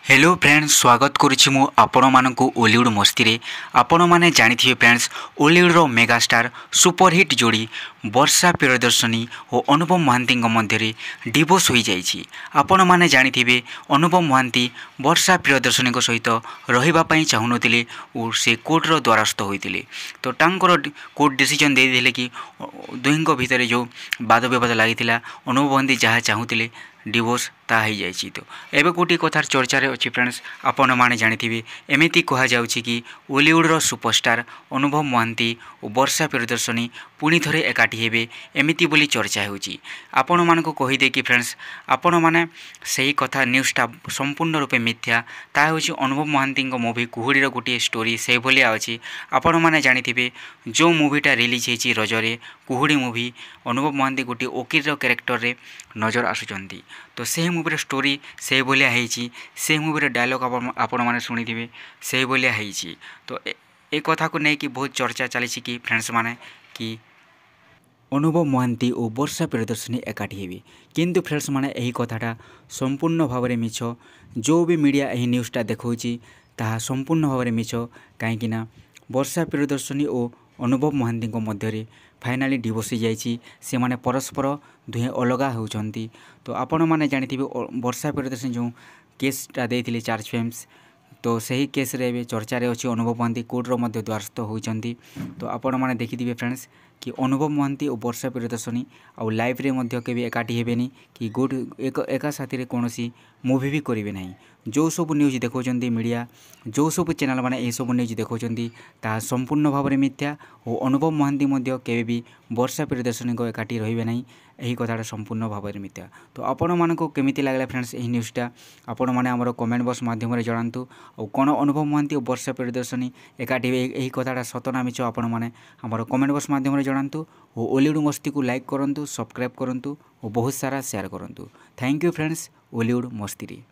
Hello friends स्वागत करुछि मु आपण मानकु ओलीवुड मस्ती रे आपण माने जानिथिबे फ्रेंड्स ओलीवुड रो मेगास्टार सुपरहिट जोड़ी वर्षा प्रियदर्शनी और अनुपम महांती मध्य डिवोर्स हो जाइछि। आपण माने जानिथिबे अनुपम महांती वर्षा प्रियदर्शनी सहित रहिबा पई चाहुनथिले और से कोर्ट रो द्वारस्थ होइतिले। तो टांकर कोर्ट डिसीजन दे दिले कि दुहिंको भितर जो वाद विवाद लागिथिला अनुपम महांती जहाँ चाहुथिले डिवोर्स ता हो जाइछि। तो एबे गोटे कथार चर्चार अच्छी फ्रेंड्स आपण मैंने जानी एमती कहुच्छी कि ओलीवुड रो सुपरस्टार अनुपम महांती और वर्षा प्रियदर्शनी पुणी थे एकाठी हेबे एमती बोली चर्चा होची। आपण मानक कहीदे कि फ्रेंड्स आपण मैंने सही कथा न्यूज़टा संपूर्ण रूपे मिथ्या ता होची अनुपम महांती मूवी कुहुड़ीर गोटे स्टोरी से भाया अच्छी। आपण मैंने जानी जो मूवीटा रिलीज होती रजरे कुहुड़ी मूवी अनुपम महांती गोटे वकील कैरेक्टर रे नजर आसुचंती। तो से मूवी स्टोरी से भाया होती से मूवी डायलॉग आपण मैंने शुणिथे से भाया होती। तो ए कथा को लेकिन बहुत चर्चा चली कि फ्रेंड्स माने कि अनुपम महांती और वर्षा प्रियदर्शनी एकाठी हेबे किंतु फ्रेंड्स माने यही कथाटा संपूर्ण भाव में मिछ। जो भी मीडिया यही न्यूज़टा देखौछि ताहा संपूर्ण भाव में मिछ कहीं वर्षा प्रियदर्शनी और अनुपम महांती मध्य फाइनाली डिवोर्स हो जाइछि। से माने परस्पर दुहे अलगा होउछंती। तो आपण माने जानिथिबे वर्षा प्रियदर्शनी जो केसटा देइथिले चार्ज फेम्स तो सही केस रे भी चर्चा रे अछि अनुपम महांती कोर्टर मध्य द्वारस्थ होइछंती। तो आपण माने देखिथिबे फ्रेंड्स कि अनुपम महांती और वर्षा प्रियदर्शनी आ लाइव रे मध्य केबे एकाठी हेबेनी कि गुड एका साथी रे कोनोसी मूवी भी करिवे नाही। जो सब न्यूज देखौछंती मीडिया जो सब चैनल माने ए सब न्यूज देखौछंती ता संपूर्ण भाव में मिथ्या और अनुपम महांती मध्य केबे भी वर्षा प्रियदर्शनी को एकाठी रहिबे नाही यही कथाटा संपूर्ण भाव में मिथ्या। तो आपण मानक केमिति लागला फ्रेंड्स यही न्यूज़टा आपण माने हमर कमेंट बॉक्स माध्यम रे जणांतु और कोन अनुपम महांती और वर्षा प्रियदर्शनी एकाठी यही कथाटा सत ना मिछ आपण माने हमर कमेंट बॉक्स माध्यम रे जणांतु और ओलीवुड मस्ती को लाइक करंतु सब्सक्राइब करंतु और बहुत सारा शेयर करंतु। थैंक यू फ्रेंड्स ओलीवुड मस्ती रे।